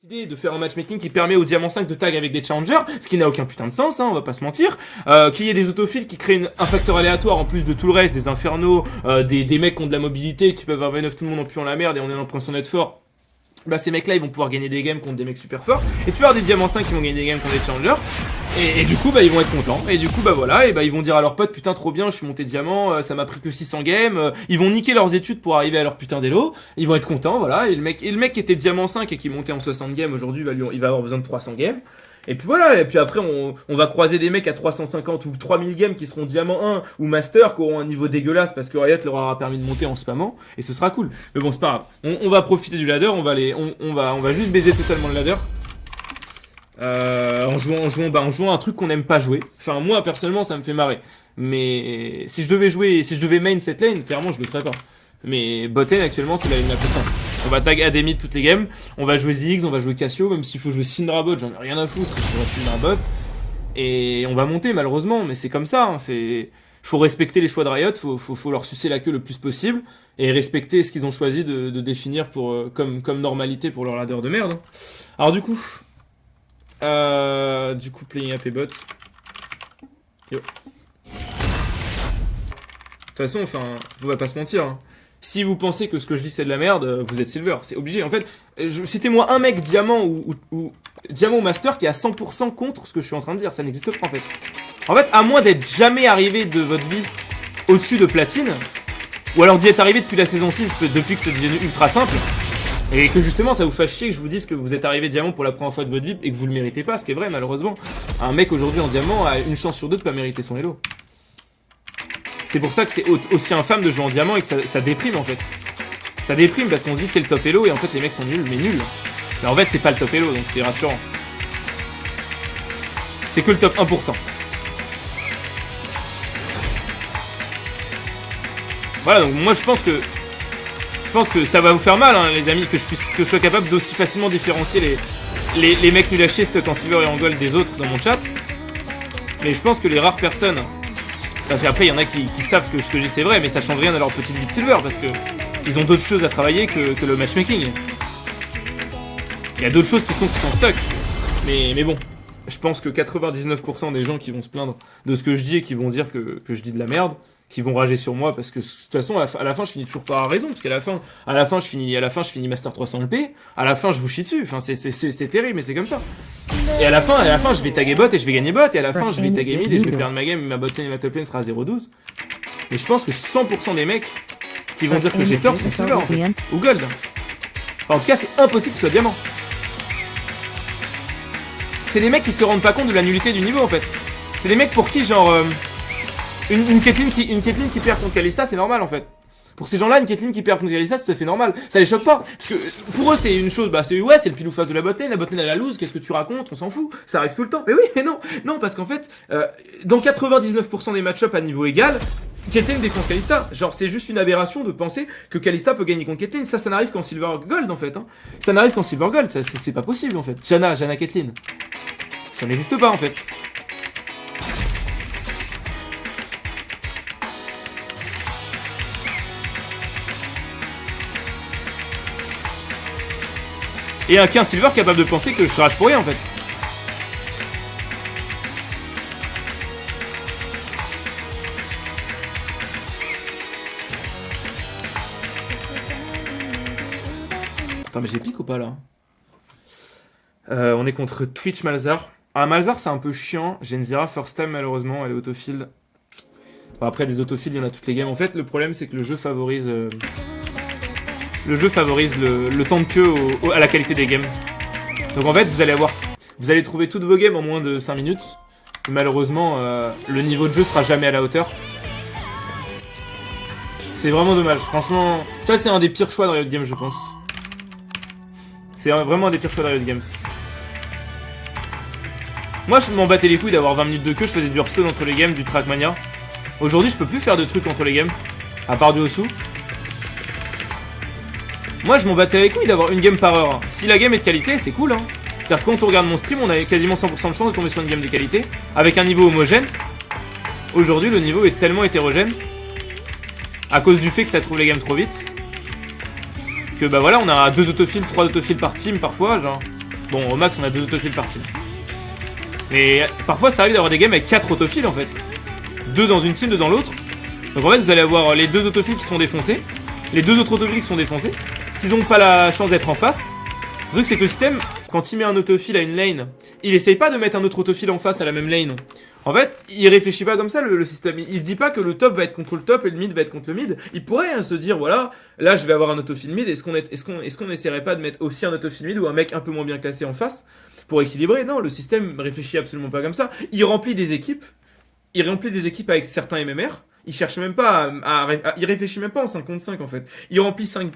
Idée de faire un matchmaking qui permet au Diamant 5 de tag avec des challengers, ce qui n'a aucun putain de sens, hein, on va pas se mentir. Qu'il y ait des autofils qui créent un facteur aléatoire en plus de tout le reste, des infernos, des mecs qui ont de la mobilité, qui peuvent avoir V9 tout le monde en puant la merde et on est l'impression d'être fort. Bah ces mecs là ils vont pouvoir gagner des games contre des mecs super forts. Et tu vas avoir des Diamants 5 qui vont gagner des games contre des challengers. Et du coup bah ils vont être contents. Et du coup bah voilà, et bah ils vont dire à leurs potes putain trop bien, je suis monté diamant, ça m'a pris que 600 games. Ils vont niquer leurs études pour arriver à leur putain d'élo. Ils vont être contents, voilà. Et le mec qui était diamant 5 et qui montait en 60 games aujourd'hui, il va avoir besoin de 300 games. Et puis voilà, et puis après on va croiser des mecs à 350 ou 3000 games qui seront diamant 1 ou master, qui auront un niveau dégueulasse parce que Riot leur aura permis de monter en spammant, et ce sera cool. Mais bon c'est pas grave, on va profiter du ladder, on va juste baiser totalement le ladder. En jouant un truc qu'on aime pas jouer. Enfin moi personnellement ça me fait marrer. Mais si je devais main cette lane, clairement je le ferais pas. Mais bot lane actuellement c'est la lane la plus simple. On va tag Ademid toutes les games, on va jouer ZX, on va jouer Cassio, même s'il faut jouer Syndra bot, j'en ai rien à foutre, je jouerai Syndra bot. Et on va monter malheureusement, mais c'est comme ça, hein, faut respecter les choix de Riot, faut leur sucer la queue le plus possible, et respecter ce qu'ils ont choisi de définir pour, comme normalité pour leur ladder de merde. Hein. Alors du coup, playing up et bot. Yo. De toute façon, enfin, on va pas se mentir, hein. Si vous pensez que ce que je dis c'est de la merde, vous êtes silver, c'est obligé. En fait, citez-moi un mec diamant ou diamant ou master qui a 100% contre ce que je suis en train de dire, ça n'existe pas en fait. En fait, à moins d'être jamais arrivé de votre vie au-dessus de platine, ou alors d'y être arrivé depuis la saison 6, depuis que c'est devenu ultra simple, et que justement ça vous fasse chier que je vous dise que vous êtes arrivé diamant pour la première fois de votre vie et que vous le méritez pas, ce qui est vrai malheureusement. Un mec aujourd'hui en diamant a une chance sur deux de pas mériter son elo. C'est pour ça que c'est aussi infâme de jouer en diamant et que ça déprime en fait. Ça déprime parce qu'on se dit c'est le top elo et en fait les mecs sont nuls, mais nuls. Mais en fait c'est pas le top elo donc c'est rassurant. C'est que le top 1%. Voilà donc moi je pense que ça va vous faire mal hein, les amis, que je sois capable d'aussi facilement différencier les mecs nuls à chier stuck en silver et en gold des autres dans mon chat. Mais je pense que les rares personnes... Parce qu'après, il y en a qui savent que ce que je dis c'est vrai, mais ça change rien à leur petite vie de silver, parce que ils ont d'autres choses à travailler que le matchmaking. Il y a d'autres choses qui font qu'ils sont stuck. Mais bon, je pense que 99% des gens qui vont se plaindre de ce que je dis et qui vont dire que je dis de la merde, qui vont rager sur moi, parce que de toute façon, à la fin, je finis toujours pas à raison, parce qu'à la fin, je finis Master 300 LP, à la fin, je vous chie dessus. Enfin, c'est terrible, mais c'est comme ça. Et à la fin, je vais taguer bot et je vais gagner bot, et à la fin, je vais taguer mid et je vais perdre ma game, ma bot lane et ma top lane sera à 0-12. Mais je pense que 100% des mecs qui vont dire que j'ai tort sont silver en fait, ou gold. Enfin, en tout cas, c'est impossible que ce soit diamant. C'est les mecs qui se rendent pas compte de la nullité du niveau en fait. C'est les mecs pour qui, genre, une Caitlyn qui perd contre Kalista, c'est normal en fait. Pour ces gens-là, une Caitlyn qui perd contre Kalista, c'est tout à fait normal. Ça les choque pas. Parce que pour eux, c'est une chose, bah c'est ouais, c'est le pile ou face de la botlane elle a la lose, qu'est-ce que tu racontes, on s'en fout. Ça arrive tout le temps. Mais oui, mais non. Non, parce qu'en fait, dans 99% des match-ups à niveau égal, Caitlyn défonce Kalista. Genre, c'est juste une aberration de penser que Kalista peut gagner contre Caitlyn. Ça n'arrive qu'en Silver Gold en fait. Hein. Ça n'arrive qu'en Silver Gold, c'est pas possible en fait. Janna Caitlyn. Ça n'existe pas en fait. Et un silver capable de penser que je rage pour rien en fait. Attends mais j'ai pique ou pas là? On est contre Twitch Malzar. Ah Malzar c'est un peu chiant. Genzira first time malheureusement, elle est autofield. Bon, après des autofields il y en a toutes les games. En fait le problème c'est que le jeu favorise... le temps de queue à la qualité des games. Donc en fait, vous allez trouver toutes vos games en moins de 5 minutes. Mais malheureusement, le niveau de jeu sera jamais à la hauteur. C'est vraiment dommage. Franchement, ça c'est un des pires choix de Riot Games, je pense. C'est vraiment un des pires choix de Riot Games. Moi, je m'en battais les couilles d'avoir 20 minutes de queue. Je faisais du Hearthstone entre les games, du Trackmania. Aujourd'hui, je peux plus faire de trucs entre les games. À part du Osu. Moi je m'en battais les couilles d'avoir une game par heure. Si la game est de qualité, c'est cool hein. C'est-à-dire que quand on regarde mon stream, on a quasiment 100% de chance de tomber sur une game de qualité, avec un niveau homogène. Aujourd'hui le niveau est tellement hétérogène, à cause du fait que ça trouve les games trop vite, que bah voilà, on a 2 autofills, 3 autofills par team parfois, genre. Bon, au max, on a 2 autofills par team. Mais parfois, ça arrive d'avoir des games avec 4 autofills en fait. 2 dans une team, 2 dans l'autre. Donc en fait, vous allez avoir les 2 autofills qui sont défoncés, les 2 autres autofills qui sont défoncés. S'ils n'ont pas la chance d'être en face, le truc c'est que le système, quand il met un autofill à une lane, il essaye pas de mettre un autre autofill en face à la même lane. En fait, il réfléchit pas comme ça le système. Il se dit pas que le top va être contre le top et le mid va être contre le mid. Il pourrait se dire, voilà, là je vais avoir un autofill mid, est-ce qu'on essaierait pas de mettre aussi un autofill mid ou un mec un peu moins bien classé en face pour équilibrer? Non, le système réfléchit absolument pas comme ça. Il remplit des équipes avec certains MMR. Il cherche même pas il réfléchit même pas en 5 contre 5 en fait. Il remplit 5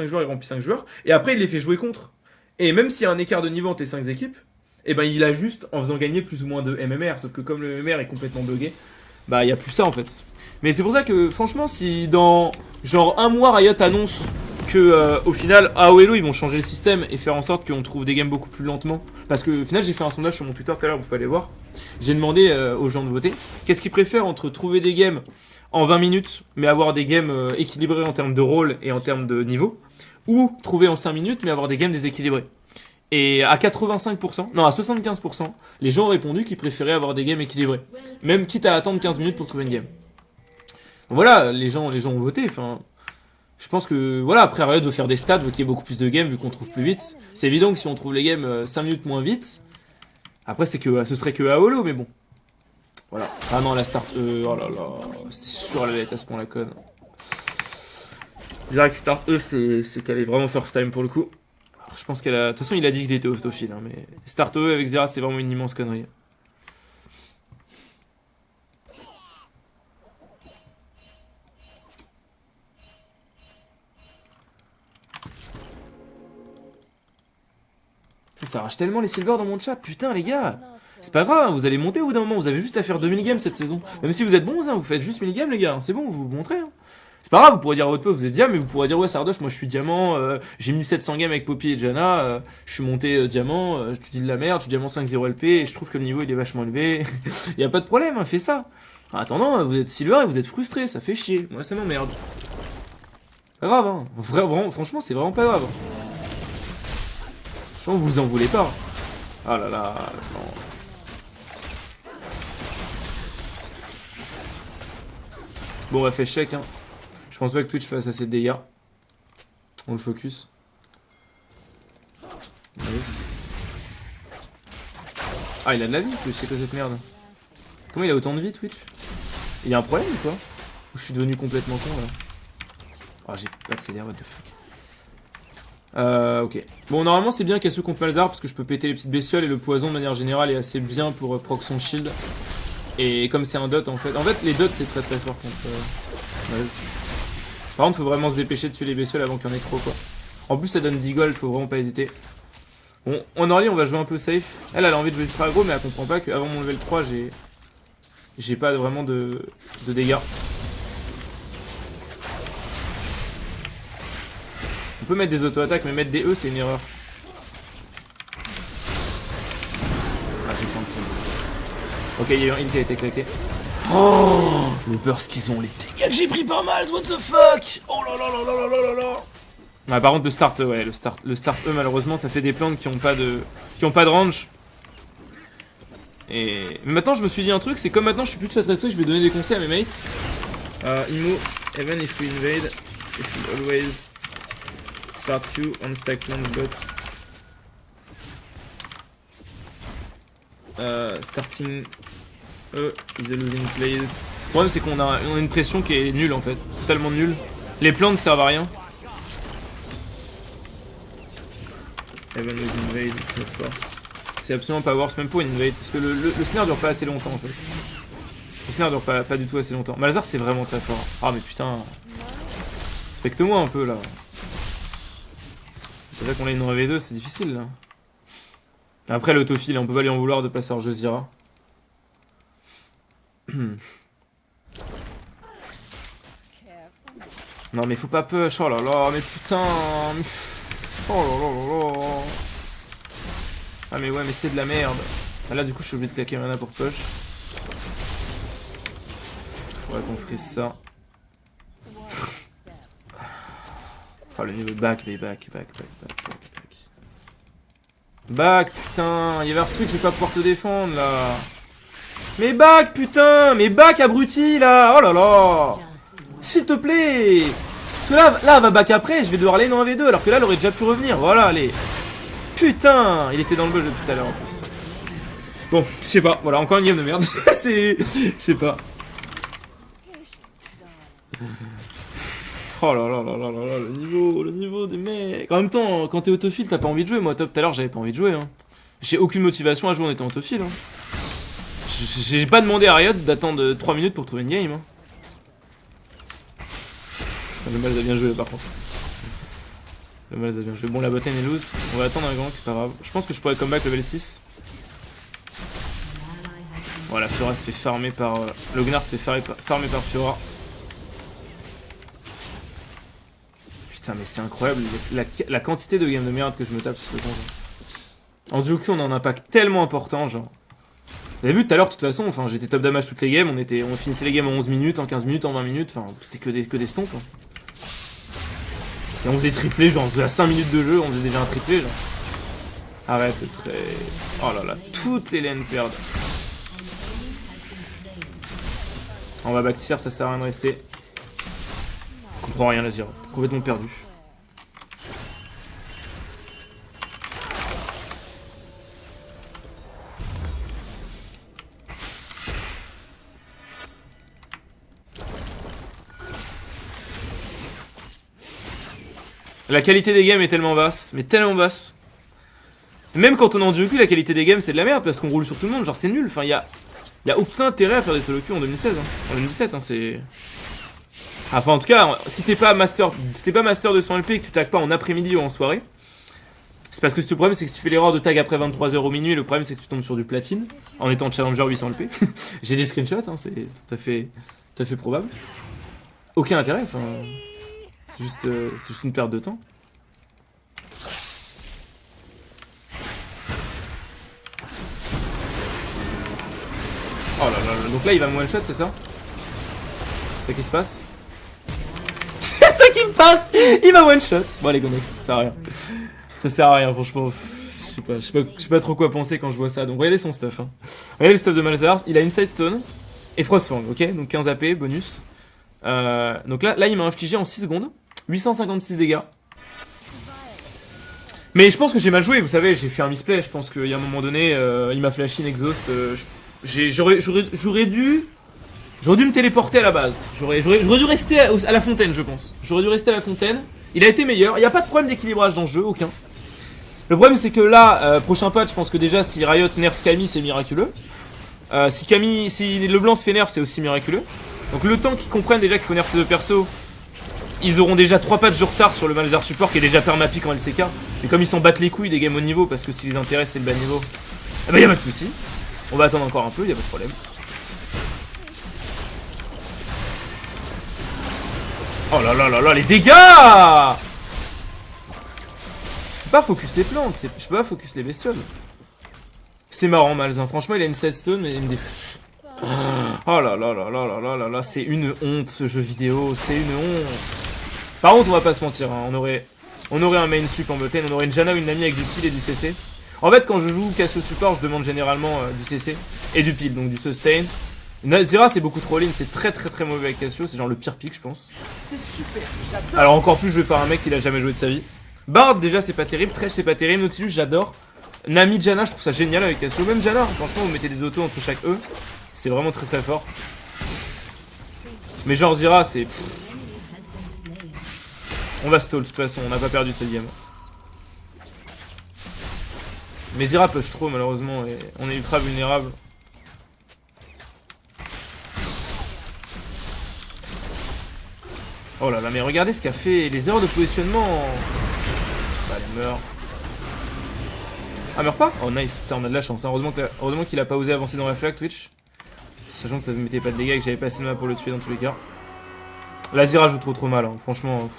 joueurs, et après il les fait jouer contre. Et même s'il y a un écart de niveau entre les 5 équipes, et ben il ajuste en faisant gagner plus ou moins de MMR. Sauf que comme le MMR est complètement buggé, bah il y a plus ça en fait. Mais c'est pour ça que franchement, si dans genre un mois Riot annonce que au final AOLO ils vont changer le système et faire en sorte qu'on trouve des games beaucoup plus lentement, parce que au final j'ai fait un sondage sur mon Twitter tout à l'heure, vous pouvez aller voir. J'ai demandé aux gens de voter qu'est-ce qu'ils préfèrent entre trouver des games en 20 minutes mais avoir des games équilibrés en termes de rôle et en termes de niveau, ou trouver en 5 minutes mais avoir des games déséquilibrés. Et à 85%, non à 75%, les gens ont répondu qu'ils préféraient avoir des games équilibrés, même quitte à attendre 15 minutes pour trouver une game. Donc voilà, les gens ont voté, enfin... Je pense que, voilà, après Riot veut faire des stats, veut qu'il y ait beaucoup plus de games vu qu'on trouve plus vite. C'est évident que si on trouve les games 5 minutes moins vite, après ce serait que AOLO, mais bon. Voilà. Ah non, la start oh là là, c'était sûr elle allait être à ce point la conne. Direct start c'est qu'elle est vraiment first time pour le coup. Je pense qu'elle a... De toute façon, il a dit qu'il était autofil, hein, mais start avec Xerath, c'est vraiment une immense connerie. Ça arrache tellement les silvers dans mon chat, putain les gars. C'est pas grave, vous allez monter au bout d'un moment, vous avez juste à faire 2 minigames cette saison. Même si vous êtes bons, hein, vous faites juste minigames les gars, c'est bon, vous vous montrez. Hein. C'est pas grave, vous pourrez dire à votre peu, vous êtes diamant, mais vous pourrez dire ouais Sardoche, moi je suis diamant, j'ai 1700 games avec Poppy et Janna, je suis monté diamant, tu dis de la merde, je suis diamant 5-0 LP, et je trouve que le niveau il est vachement élevé. Y a pas de problème, hein, fais ça. En attendant, vous êtes silver et vous êtes frustré, ça fait chier, moi ça m'emmerde. Pas grave, hein, vraiment, franchement c'est vraiment pas grave. Franchement vous en voulez pas. Ah là là, non. Bon, on va faire check, hein. Je pense pas que Twitch fasse assez de dégâts. On le focus. Nice. Ah, il a de la vie, Twitch, c'est quoi cette merde? Comment il a autant de vie, Twitch? Il y a un problème ou quoi? Ou je suis devenu complètement con, là? Ah, j'ai pas de CDR, what the fuck. Ok. Bon, normalement, c'est bien Cassou contre Malzahar parce que je peux péter les petites bestioles et le poison, de manière générale, est assez bien pour proc son shield. Et comme c'est un dot, en fait, les dots, c'est très très fort contre... Par contre, faut vraiment se dépêcher de tuer les bestioles avant qu'il y en ait trop, quoi. En plus, ça donne 10 gold, faut vraiment pas hésiter. Bon, en early, on va jouer un peu safe. Elle a envie de jouer ultra aggro, mais elle comprend pas qu'avant mon level 3, j'ai pas vraiment de dégâts. On peut mettre des auto-attaques, mais mettre des E, c'est une erreur. Ah, j'ai pas de truc. Ok, il y a eu un hit qui a été claqué. Oh, le burst qu'ils ont, les dégâts que j'ai pris par mal, what the fuck. Oh là là là là là là là. Ah, par contre, le start, ouais, le start E, malheureusement, ça fait des plantes qui ont pas de range. Et mais maintenant, je me suis dit un truc, c'est comme maintenant, je suis plus de chat restrict, je vais donner des conseils à mes mates. Imo, even if we invade, you should always start Q on stack plants, but starting E is a losing place. Le problème, c'est qu'on a une pression qui est nulle en fait, totalement nulle. Les plants ne servent à rien. Even with invade, it's not worse. C'est absolument pas worse, même pour une invade, parce que le snare dure pas assez longtemps en fait. Le snare dure pas du tout assez longtemps. Malzahar c'est vraiment très fort. Ah mais putain. Respecte-moi un peu là. C'est vrai qu'on a une V2, c'est difficile là. Après l'autofil, on peut pas lui en vouloir de passer hors jeu Zira. Non mais faut pas push, oh là là, mais putain. Oh là là là là. Ah mais ouais, mais c'est de la merde. Ah, là du coup je suis obligé de claquer mana pour push. Faudrait qu'on frise ça. Ah le niveau back. Back, putain. Il y avait un truc, je vais pas pouvoir te défendre, là. Mais back, putain. Mais back, abruti, là. Oh là là. S'il te plaît. Parce que là, elle va back après, je vais devoir aller dans un V2, alors que là, elle aurait déjà pu revenir. Voilà, allez. Putain. Il était dans le bush depuis tout à l'heure, en plus. Bon, je sais pas. Voilà, encore une game de merde. C'est... Je sais pas. Oh là là là là là là, le niveau des mecs. En même temps, quand t'es autophile, t'as pas envie de jouer. Moi, tout à l'heure, j'avais pas envie de jouer. Hein. J'ai aucune motivation à jouer en étant autophile. Hein. J'ai pas demandé à Riot d'attendre 3 minutes pour trouver une game. Hein. Le mal a bien joué par contre. Le mal a bien joué. Bon, la botlane est loose. On va attendre un gank, pas grave. Je pense que je pourrais comeback level 6. Voilà, Fiora se fait farmer par. Le Gnar se fait farmer par Fiora. Putain, mais c'est incroyable la quantité de games de merde que je me tape sur ce compte. En duo Q, on a un impact tellement important, genre. Vous avez vu tout à l'heure, de toute façon, enfin, j'étais top damage toutes les games, on finissait les games en 11 minutes, en 15 minutes, en 20 minutes, enfin, c'était que des stompes. Hein. Si on faisait triplé, genre, à 5 minutes de jeu, on faisait déjà un triplé, genre. Arrête, très... Oh là là, toutes les lanes perdent. On va back tier, ça sert à rien de rester. Je comprends rien, la Zira. Complètement perdu. La qualité des games est tellement basse, mais tellement basse. Même quand on est en duo Q, la qualité des games c'est de la merde parce qu'on roule sur tout le monde, genre c'est nul. Enfin, y a aucun intérêt à faire des solo Q en 2016. Hein. En 2017, hein, c'est. Enfin, en tout cas, si t'es pas master de 100 LP et que tu tags pas en après-midi ou en soirée, c'est parce que le problème c'est que si tu fais l'erreur de tag après 23h au minuit, le problème c'est que tu tombes sur du platine en étant challenger 800 LP. J'ai des screenshots, hein, c'est tout à fait probable. Aucun intérêt, enfin. C'est juste une perte de temps. Oh là là, donc là il va me one shot, c'est ça? C'est ça qui se passe? C'est ça qui me passe! Il va one shot! Bon allez go next, ça sert à rien. Ça sert à rien franchement. Je sais pas trop quoi penser quand je vois ça. Donc regardez son stuff. Hein. Regardez le stuff de Malzahar, il a Inside Stone et Frostfang, ok? Donc 15 AP, bonus. Donc là il m'a infligé en 6 secondes 856 dégâts. Mais je pense que j'ai mal joué, vous savez, j'ai fait un misplay. Je pense qu'il y a un moment donné, il m'a flash in exhaust. J'aurais dû me téléporter à la base. J'aurais dû rester à la fontaine, je pense. J'aurais dû rester à la fontaine. Il a été meilleur. Il n'y a pas de problème d'équilibrage dans le jeu, aucun. Le problème, c'est que là, prochain patch, je pense que déjà, si Riot nerf Camille, c'est miraculeux. Si le blanc se fait nerf, c'est aussi miraculeux. Donc le temps qu'ils comprennent déjà qu'il faut nerf ces deux persos, ils auront déjà 3 patchs de retard sur le Malzahar support qui est déjà permapique en LCK. Et comme ils s'en battent les couilles des games au niveau, parce que ce qui les intéresse c'est le bas niveau, eh ben y'a pas de soucis. On va attendre encore un peu, y'a pas de problème. Oh là là là là, les dégâts! Je peux pas focus les plantes, je peux pas focus les bestioles. C'est marrant Malzahar, franchement il a une 16 stone mais il me défoule. Oh là là là là là là là là, c'est une honte ce jeu vidéo, c'est une honte. Par contre on va pas se mentir, hein, on aurait un main sup en botlane, on aurait une Janna ou une Nami avec du peel et du CC. En fait quand je joue Cassio support je demande généralement du CC et du peel, donc du sustain. Zira c'est beaucoup trop lean, c'est très mauvais avec Cassio, c'est genre le pire pick je pense. C'est super, j'adore. Alors encore plus joué par un mec qui a jamais joué de sa vie. Bard déjà c'est pas terrible, Thresh c'est pas terrible, Nautilus j'adore. Nami, Janna je trouve ça génial avec Cassio, même Janna, franchement vous mettez des autos entre chaque E. C'est vraiment très fort. Mais genre Zira c'est... On va stall de toute façon, on n'a pas perdu cette game. Mais Zira push trop malheureusement et on est ultra vulnérable. Oh là là, mais regardez ce qu'a fait, les erreurs de positionnement. Bah elle meurt. Ah meurt pas? Oh nice, putain on a de la chance, hein. Heureusement qu'il a pas osé avancer dans la flag Twitch. Sachant que ça ne mettait pas de dégâts et que j'avais pas assez de main pour le tuer dans tous les cas. La Zira joue trop mal, hein. Franchement.